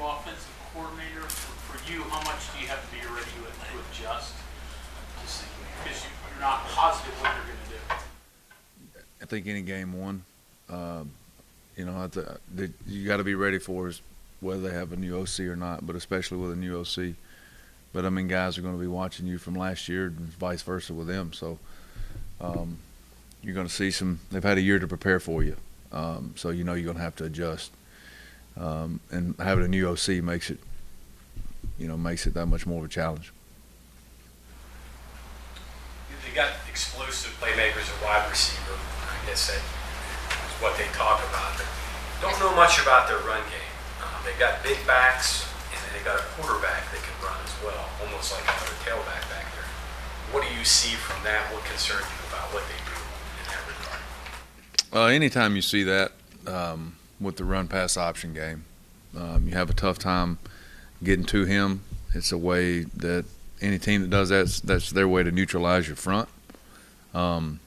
offensive coordinator. For you, how much do you have to be ready to adjust to see? Because you're not positive what you're going to do. I think any game one, you got to be ready for is whether they have a new OC or not, but especially with a new OC. But I mean, guys are going to be watching you from last year, and vice versa with them. So you're going to see some. They've had a year to prepare for you, so you're going to have to adjust. And having a new OC makes it that much more of a challenge. They got explosive playmakers at wide receiver. I guess that is what they talk about. But don't know much about their run game. They've got big backs, and then they've got a quarterback that can run as well, almost like another tailback back there. What do you see from that? What concerns you about what they do in that regard? Anytime you see that with the run-pass option game, you have a tough time getting to him. It's a way that any team that does that, that's their way to neutralize your front. And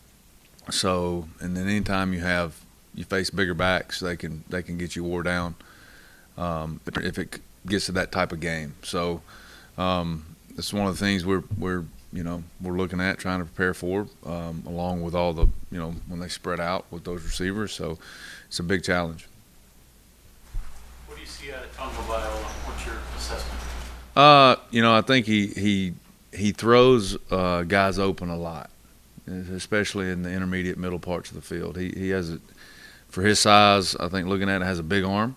then anytime you face bigger backs, they can get you wore down. If it gets to that type of game, so it's one of the things we're looking at, trying to prepare for, along with all the when they spread out with those receivers. So it's a big challenge. What do you see out of Tagovailoa? What's your assessment? I think he throws guys open a lot, especially in the intermediate middle parts of the field. He has it for his size. I think looking at it, has a big arm.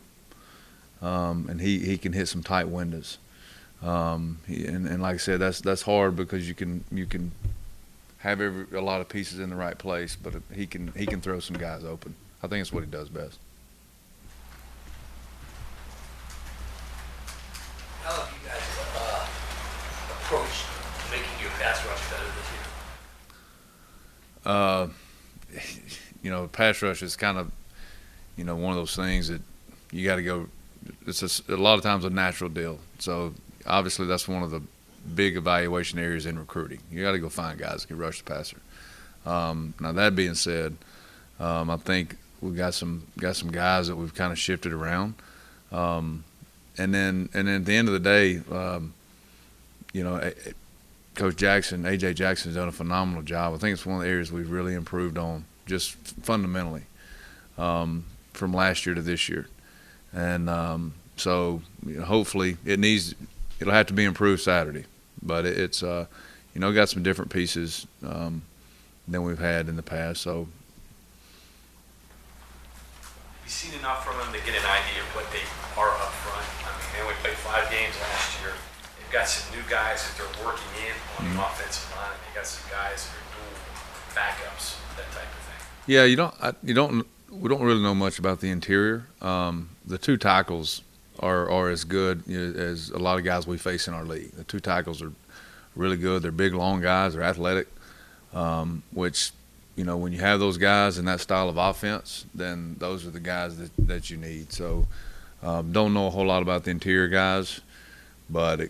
And he can hit some tight windows. And like I said, that's hard because you can have a lot of pieces in the right place, but he can throw some guys open. I think it's what he does best. How have you guys approached making your pass rush better this year? Pass rush is kind of one of those things that you got to go. It's a lot of times a natural deal. So obviously that's one of the big evaluation areas in recruiting. You got to go find guys that can rush the passer. Now that being said, I think we've got some guys that we've kind of shifted around. And then at the end of the day, Coach Jackson, AJ Jackson, has done a phenomenal job. I think it's one of the areas we've really improved on, just fundamentally, from last year to this year. And so hopefully it'll have to be improved Saturday, but it's got some different pieces than we've had in the past. So You've seen enough from them to get an idea of what they are up front. I mean, they only played 5 games last year. They've got some new guys that they're working in on the offensive line. They got some guys that are dual backups, that type of thing. yeah, we don't really know much about the interior. The 2 tackles are as good as a lot of guys we face in our league. The 2 tackles are really good. They're big, long guys. They're athletic, which, when you have those guys in that style of offense, then those are the guys that you need. So don't know a whole lot about the interior guys, but,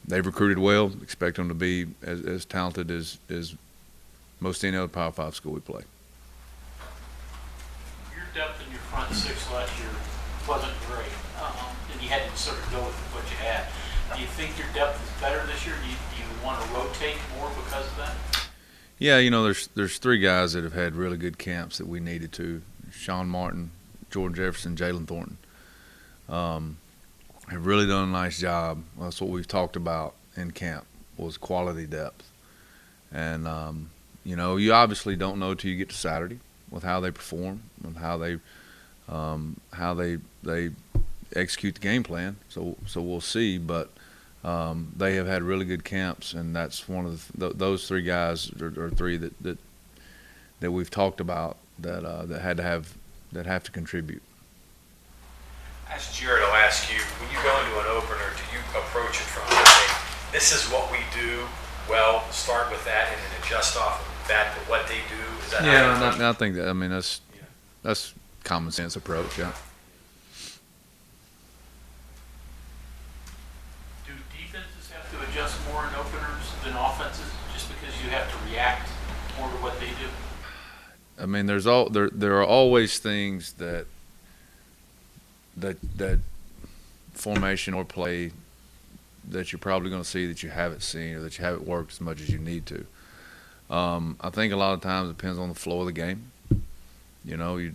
they've recruited well. Expect them to be as talented as most any other Power 5 school we play. Depth in your front 6 last year wasn't great, and you had to sort of go with what you had. Do you think your depth is better this year? Do you want to rotate more because of that? Yeah, there's 3 guys that have had really good camps that we needed to. Sean Martin, Jordan Jefferson, Jalen Thornton. Have really done a nice job. That's what we've talked about in camp, was quality depth. And, you obviously don't know till you get to Saturday with how they perform and how they execute the game plan. So we'll see. But they have had really good camps, and that's one of those 3 guys or 3 that we've talked about that have to contribute. As Jared, I'll ask you, when you go into an opener, do you approach it from, okay, this is what we do well, start with that, and then adjust off of that to what they do? Is that I think that, that's common sense approach, yeah. Do defenses have to adjust more in openers than offenses just because you have to react more to what they do? There are always things that formation or play that you're probably going to see that you haven't seen or that you haven't worked as much as you need to. I think a lot of times it depends on the flow of the game. You know, you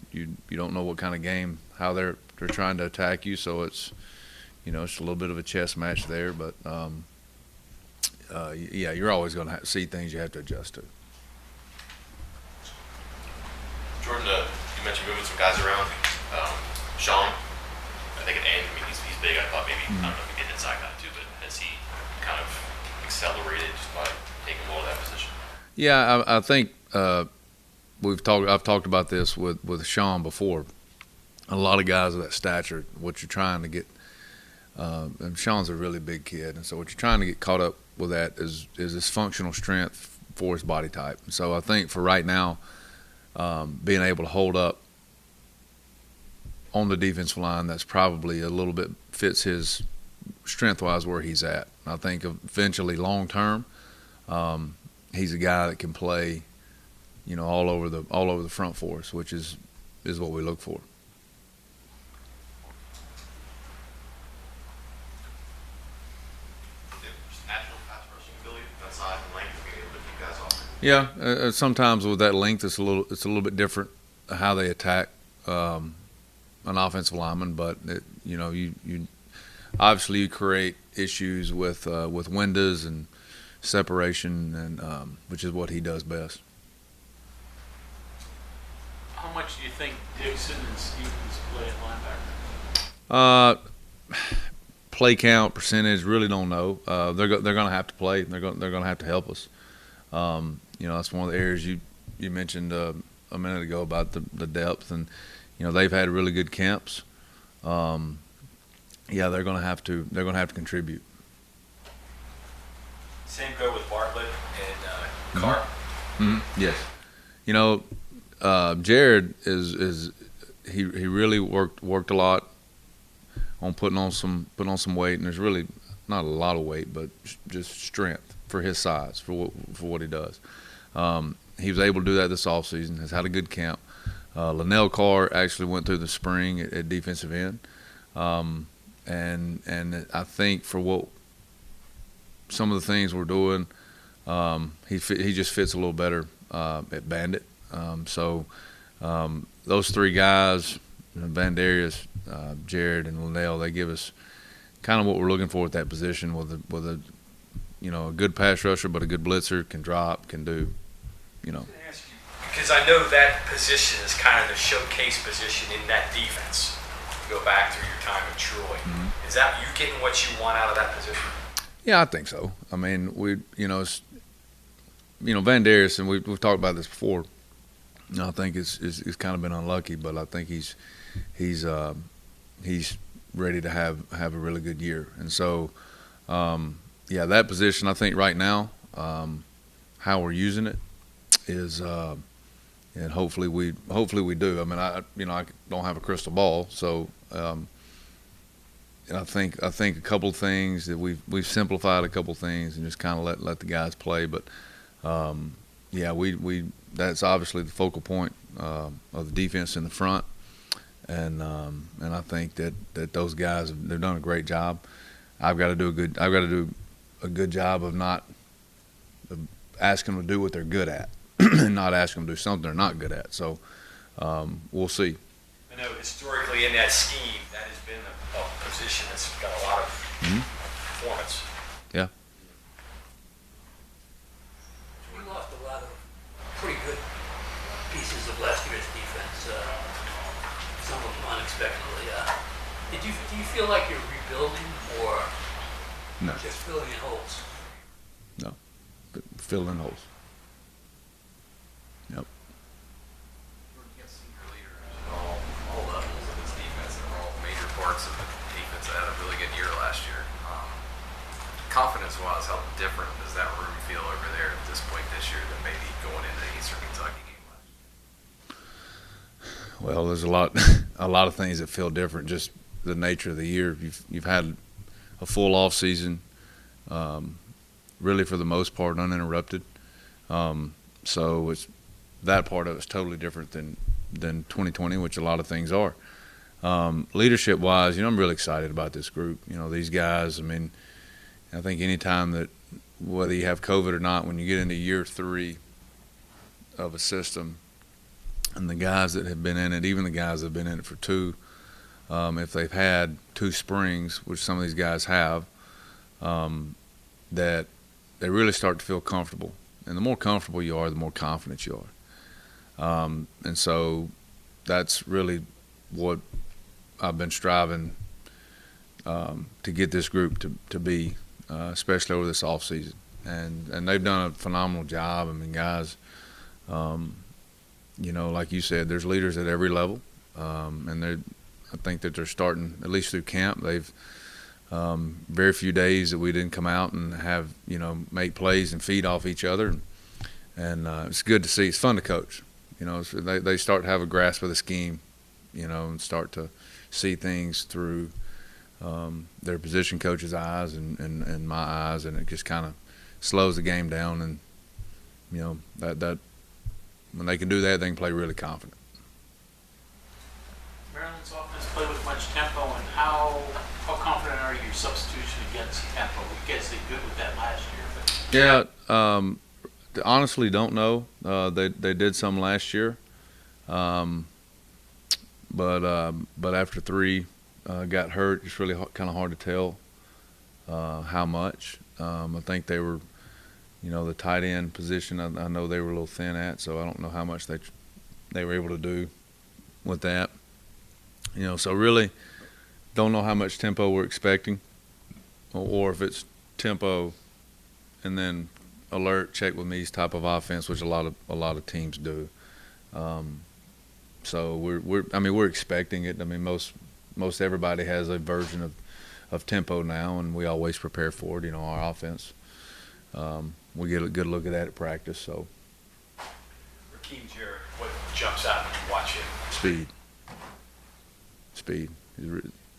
don't know what kind of game, how they're trying to attack you, so it's, you know, it's a little bit of a chess match there. But yeah, you're always going to see things you have to adjust to. Jordan, you mentioned moving some guys around. Sean, I think at the end, I mean, he's big. I thought maybe, I don't know if he get inside guy too, but has he kind of accelerated just by taking more of that position? Yeah, I think I've talked about this with Sean before. A lot of guys of that stature, what you're trying to get, and Sean's a really big kid, and so what you're trying to get caught up with that is his functional strength for his body type. So I think for right now, being able to hold up on the defensive line, that's probably a little bit fits his strength-wise where he's at. I think eventually, long term, he's a guy that can play, you know, all over the front for us, which is what we look for. Just natural pass rushing ability, that size and length, being able to keep guys off. Yeah, sometimes with that length, it's a little bit different how they attack an offensive lineman, but you know, you obviously you create issues with windows and separation, and which is what he does best. How much do you think Dixon and Stevens play at linebacker? Play count, percentage, really don't know. They're going to have to play. They're going to have to help us. You know, that's one of the areas you mentioned a minute ago about the depth, and you know, they've had really good camps. Yeah, they're going to have to contribute. Same go with Bartlett and Carr. Mm-hmm. Yes. You know, Jared is he really worked a lot on putting on some weight, and there's really not a lot of weight, but just strength for his size, for what he does. He was able to do that this offseason. Has had a good camp. Linnell Carr actually went through the spring at defensive end, and I think for what some of the things we're doing, he just fits a little better at Bandit. So those three guys, Vandarius, Jared, and Linnell, they give us kind of what we're looking for at that position with a you know, a good pass rusher, but a good blitzer, can drop, can do, you know. Because I know that position is kind of the showcase position in that defense. You go back through your time at Troy. Mm-hmm. Is that you getting what you want out of that position? Yeah, I think so. I mean, Van Darius, and we've talked about this before. I think it's kind of been unlucky, but I think he's ready to have a really good year. And so, yeah, that position, I think right now, how we're using it is, and hopefully we do. I mean, I don't have a crystal ball, so. And I think a couple things that we've simplified a couple things and just kind of let the guys play. But yeah, we that's obviously the focal point of the defense in the front, and I think that those guys they've done a great job. I've got to do a good job of not asking them to do what they're good at, and not asking them to do something they're not good at. So we'll see. I know historically in that scheme, that has been a position that's got a lot of performance. Yeah. We lost a lot of pretty good pieces of last year's defense, some of them unexpectedly. Do you feel like you're rebuilding or No. just filling in holes? No. Fill in holes. Yep. Senior leaders at all levels of this defense, and all major parts of the defense that had a really good year last year. Confidence-wise, how different does that room feel over there at this point this year than maybe going into the Eastern Kentucky game last year? Well, there's a lot of things that feel different. Just the nature of the year. You've had a full off season, really for the most part uninterrupted. So it's that part of it's totally different than 2020, which a lot of things are. Leadership wise, I'm really excited about this group. These guys. I mean, I think anytime that, whether you have COVID or not, when you get into year 3 of a system, and the guys that have been in it, even the guys that have been in it for 2, if they've had 2 springs, which some of these guys have, that they really start to feel comfortable. And the more comfortable you are, the more confident you are. And so that's really what I've been striving to get this group to be, especially over this off season. And they've done a phenomenal job. I mean, guys, like you said, there's leaders at every level, and I think that they're starting, at least through camp. They've very few days that we didn't come out and have make plays and feed off each other, and it's good to see. It's fun to coach. So they start to have a grasp of the scheme, and start to see things through their position coach's eyes and my eyes, and it just kind of slows the game down. And that when they can do that, they can play really confident. Maryland's offense play with much tempo, and how confident are you your substitution against tempo? You guys did good with that last year. Yeah, honestly, don't know. They did some last year, but after 3 got hurt, it's really kind of hard to tell how much. I think they were, the tight end position. I know they were a little thin at, so I don't know how much they were able to do with that. So really don't know how much tempo we're expecting, or if it's tempo and then alert, check with me's type of offense, which a lot of teams do. So we're expecting it. I mean, most everybody has a version of tempo now, and we always prepare for it. Our offense, we get a good look at that at practice. So Raheem Jarrett, what jumps out when you watch him? Speed. He's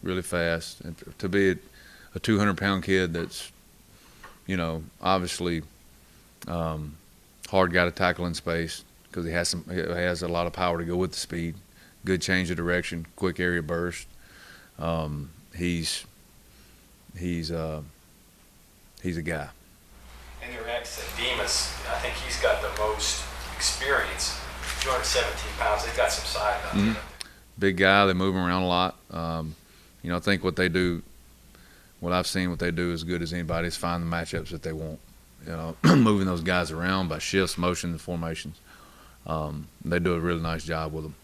really fast, and to be a 200-pound kid that's, obviously hard guy to tackle in space, because he has a lot of power to go with the speed. Good change of direction, quick area burst. He's a guy. And your ex at Demas, I think he's got the most experience. 217 pounds. They've got some size out there. Big guy. They move him around a lot. I think what I've seen what they do as good as anybody is find the matchups that they want. Moving those guys around by shifts, motions, and formations. They do a really nice job with them.